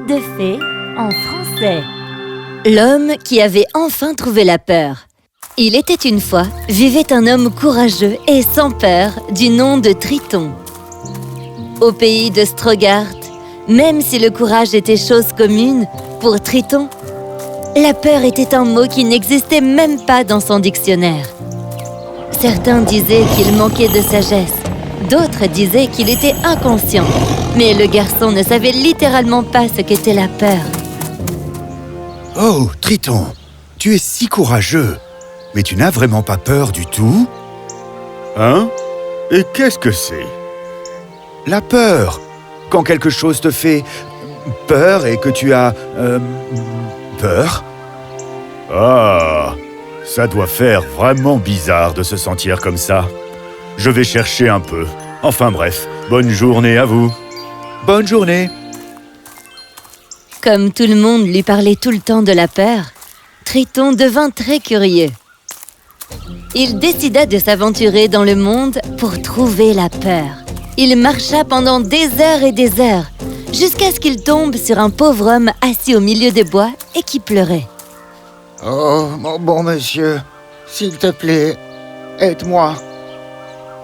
Conte de fées en français. L'homme qui avait enfin trouvé la peur. Il était une fois, vivait un homme courageux et sans peur du nom de Triton. Au pays de Strogart, même si le courage était chose commune, pour Triton, la peur était un mot qui n'existait même pas dans son dictionnaire. Certains disaient qu'il manquait de sagesse, d'autres disaient qu'il était inconscient. Mais le garçon ne savait littéralement pas ce qu'était la peur. Oh, Triton, tu es si courageux, mais tu n'as vraiment pas peur du tout? Hein? Et qu'est-ce que c'est? La peur, quand quelque chose te fait peur et que tu as peur. Ah, ça doit faire vraiment bizarre de se sentir comme ça. Je vais chercher un peu. Enfin bref, bonne journée à vous. Bonne journée. Comme tout le monde lui parlait tout le temps de la peur, Triton devint très curieux. Il décida de s'aventurer dans le monde pour trouver la peur. Il marcha pendant des heures et des heures, jusqu'à ce qu'il tombe sur un pauvre homme assis au milieu des bois et qui pleurait. « Oh, mon bon monsieur, s'il te plaît, aide-moi.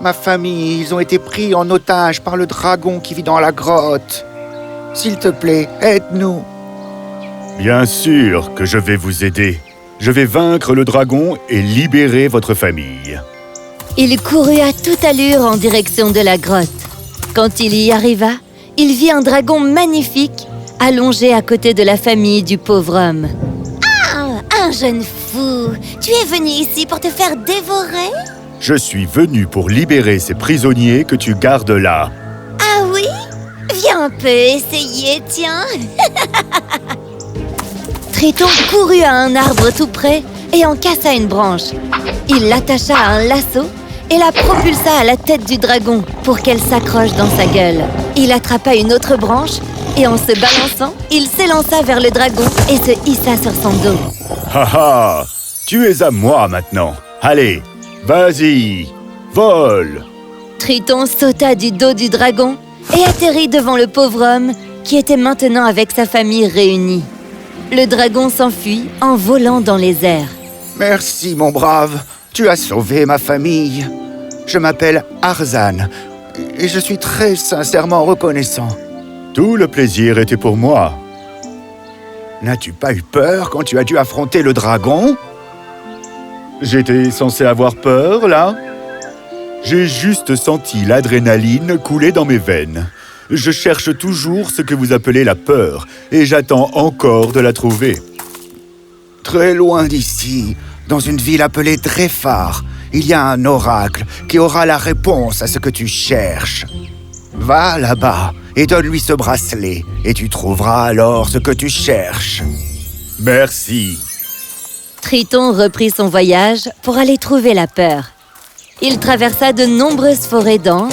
Ma famille, ils ont été pris en otage par le dragon qui vit dans la grotte. S'il te plaît, aide-nous. » Bien sûr que je vais vous aider. Je vais vaincre le dragon et libérer votre famille. Il courut à toute allure en direction de la grotte. Quand il y arriva, il vit un dragon magnifique allongé à côté de la famille du pauvre homme. « Ah, un jeune fou! Tu es venu ici pour te faire dévorer? » Je suis venu pour libérer ces prisonniers que tu gardes là. Ah oui? Viens un peu essayer, tiens. Triton courut à un arbre tout près et en cassa une branche. Il l'attacha à un lasso et la propulsa à la tête du dragon pour qu'elle s'accroche dans sa gueule. Il attrapa une autre branche et en se balançant, il s'élança vers le dragon et se hissa sur son dos. Haha, tu es à moi maintenant. Allez, vas-y, vole! Triton sauta du dos du dragon et atterrit devant le pauvre homme qui était maintenant avec sa famille réunie. Le dragon s'enfuit en volant dans les airs. « Merci, mon brave. Tu as sauvé ma famille. Je m'appelle Arzan et je suis très sincèrement reconnaissant. » Tout le plaisir était pour moi. N'as-tu pas eu peur quand tu as dû affronter le dragon? J'étais censé avoir peur, là? J'ai juste senti l'adrénaline couler dans mes veines. Je cherche toujours ce que vous appelez la peur, et j'attends encore de la trouver. Très loin d'ici, dans une ville appelée Drefar, il y a un oracle qui aura la réponse à ce que tu cherches. Va là-bas et donne-lui ce bracelet, et tu trouveras alors ce que tu cherches. Merci. Triton reprit son voyage pour aller trouver la peur. Il traversa de nombreuses forêts denses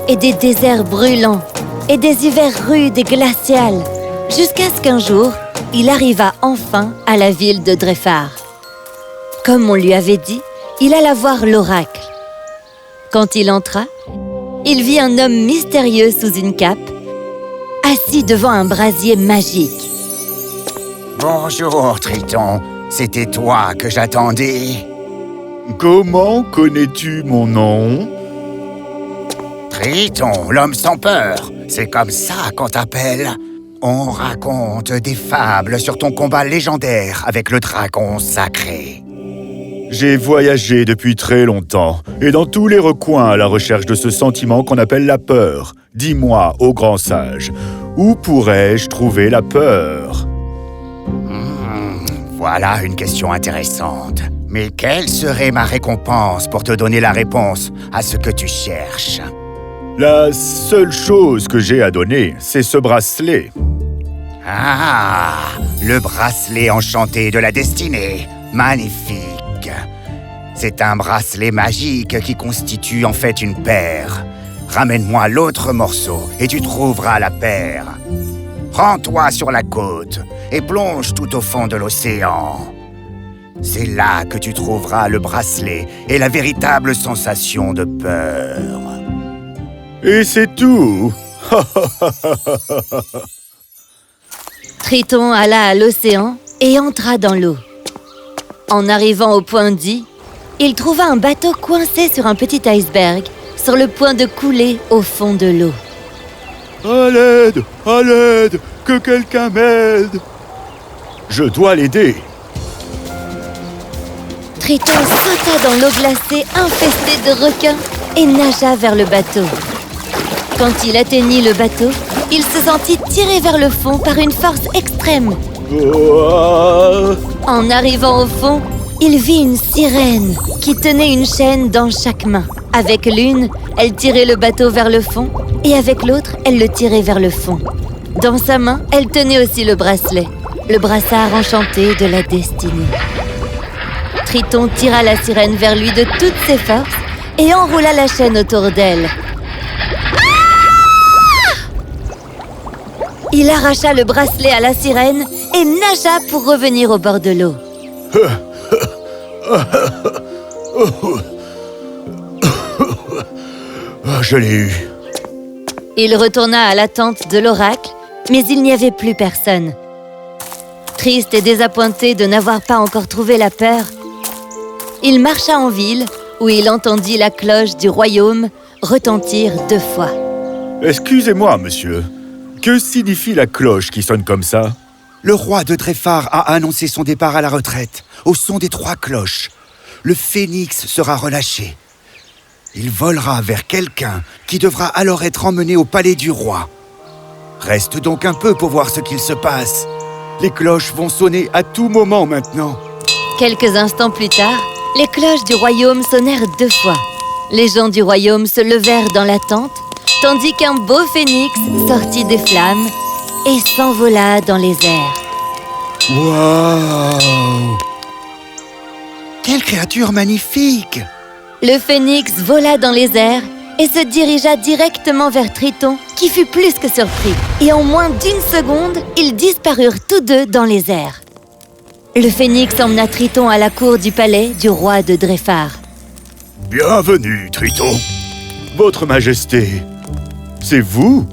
et des déserts brûlants et des hivers rudes et glaciales, jusqu'à ce qu'un jour, il arriva enfin à la ville de Drefar. Comme on lui avait dit, il alla voir l'oracle. Quand il entra, il vit un homme mystérieux sous une cape, assis devant un brasier magique. « Bonjour, Triton. C'était toi que j'attendais. » Comment connais-tu mon nom? Triton, l'homme sans peur. C'est comme ça qu'on t'appelle. On raconte des fables sur ton combat légendaire avec le dragon sacré. J'ai voyagé depuis très longtemps, et dans tous les recoins à la recherche de ce sentiment qu'on appelle la peur. Dis-moi, ô grand sage, où pourrais-je trouver la peur? Voilà une question intéressante. Mais quelle serait ma récompense pour te donner la réponse à ce que tu cherches? La seule chose que j'ai à donner, c'est ce bracelet. Ah, le bracelet enchanté de la destinée. Magnifique. C'est un bracelet magique qui constitue en fait une paire. Ramène-moi l'autre morceau et tu trouveras la paire. Rends-toi sur la côte et plonge tout au fond de l'océan. C'est là que tu trouveras le bracelet et la véritable sensation de peur. Et c'est tout. Triton alla à l'océan et entra dans l'eau. En arrivant au point dit, il trouva un bateau coincé sur un petit iceberg, sur le point de couler au fond de l'eau. À l'aide, que quelqu'un m'aide. Je dois l'aider. Triton sauta dans l'eau glacée infestée de requins et nagea vers le bateau. Quand il atteignit le bateau, il se sentit tiré vers le fond par une force extrême. En arrivant au fond, il vit une sirène qui tenait une chaîne dans chaque main. Avec l'une, elle tirait le bateau vers le fond et avec l'autre, elle le tirait vers le fond. Dans sa main, elle tenait aussi le bracelet, le brassard enchanté de la destinée. Triton tira la sirène vers lui de toutes ses forces et enroula la chaîne autour d'elle. Il arracha le bracelet à la sirène et nagea pour revenir au bord de l'eau. Je l'ai eu. Il retourna à la tente de l'oracle, mais il n'y avait plus personne. Triste et désappointé de n'avoir pas encore trouvé la peur, il marcha en ville où il entendit la cloche du royaume retentir 2 fois. Excusez-moi, monsieur. Que signifie la cloche qui sonne comme ça? Le roi de Drefar a annoncé son départ à la retraite, au son des 3 cloches. Le phénix sera relâché. Il volera vers quelqu'un qui devra alors être emmené au palais du roi. Reste donc un peu pour voir ce qu'il se passe. Les cloches vont sonner à tout moment maintenant. Quelques instants plus tard, les cloches du royaume sonnèrent 2 fois. Les gens du royaume se levèrent dans la tente, tandis qu'un beau phénix sortit des flammes et s'envola dans les airs. Waouh! Quelle créature magnifique! Le phénix vola dans les airs et se dirigea directement vers Triton, qui fut plus que surpris. Et en moins d'1 seconde, ils disparurent tous 2 dans les airs. Le phénix emmena Triton à la cour du palais du roi de Drefar. Bienvenue, Triton. Votre Majesté, c'est vous?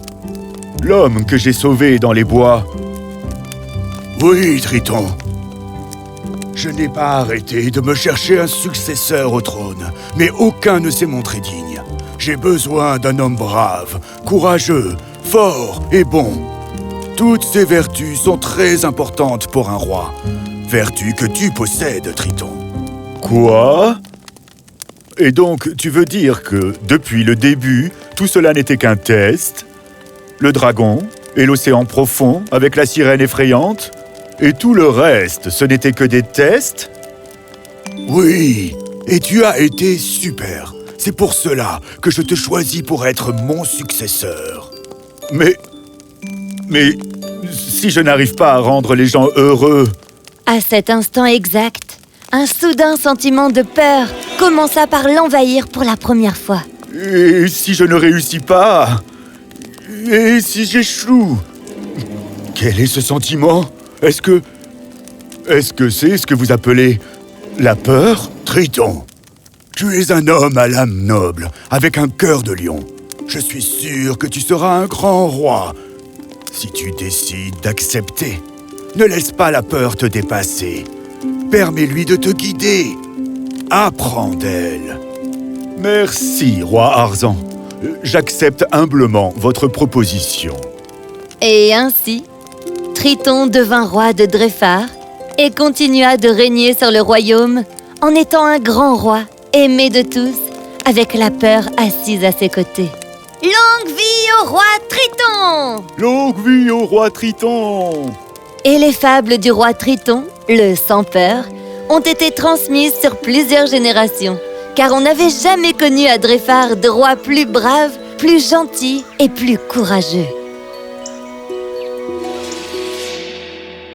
L'homme que j'ai sauvé dans les bois? Oui, Triton. Je n'ai pas arrêté de me chercher un successeur au trône, mais aucun ne s'est montré digne. J'ai besoin d'un homme brave, courageux, fort et bon. Toutes ces vertus sont très importantes pour un roi. Vertus que tu possèdes, Triton. Quoi? Et donc, tu veux dire que, depuis le début, tout cela n'était qu'un test? Le dragon et l'océan profond avec la sirène effrayante? Et tout le reste, ce n'était que des tests? Oui, et tu as été super. C'est pour cela que je te choisis pour être mon successeur. Mais si je n'arrive pas à rendre les gens heureux... À cet instant exact, un soudain sentiment de peur commença par l'envahir pour la première fois. Et si je ne réussis pas? Et si j'échoue? Quel est ce sentiment? Est-ce que c'est ce que vous appelez la peur? Triton, tu es un homme à l'âme noble, avec un cœur de lion. Je suis sûr que tu seras un grand roi, si tu décides d'accepter. Ne laisse pas la peur te dépasser. Permets-lui de te guider. Apprends d'elle. Merci, roi Arzan. J'accepte humblement votre proposition. Et ainsi, Triton devint roi de Drefar et continua de régner sur le royaume en étant un grand roi, aimé de tous, avec la peur assise à ses côtés. Longue vie au roi Triton! Longue vie au roi Triton! Et les fables du roi Triton, le sans-peur, ont été transmises sur plusieurs générations, car on n'avait jamais connu à Drefar de roi plus brave, plus gentil et plus courageux.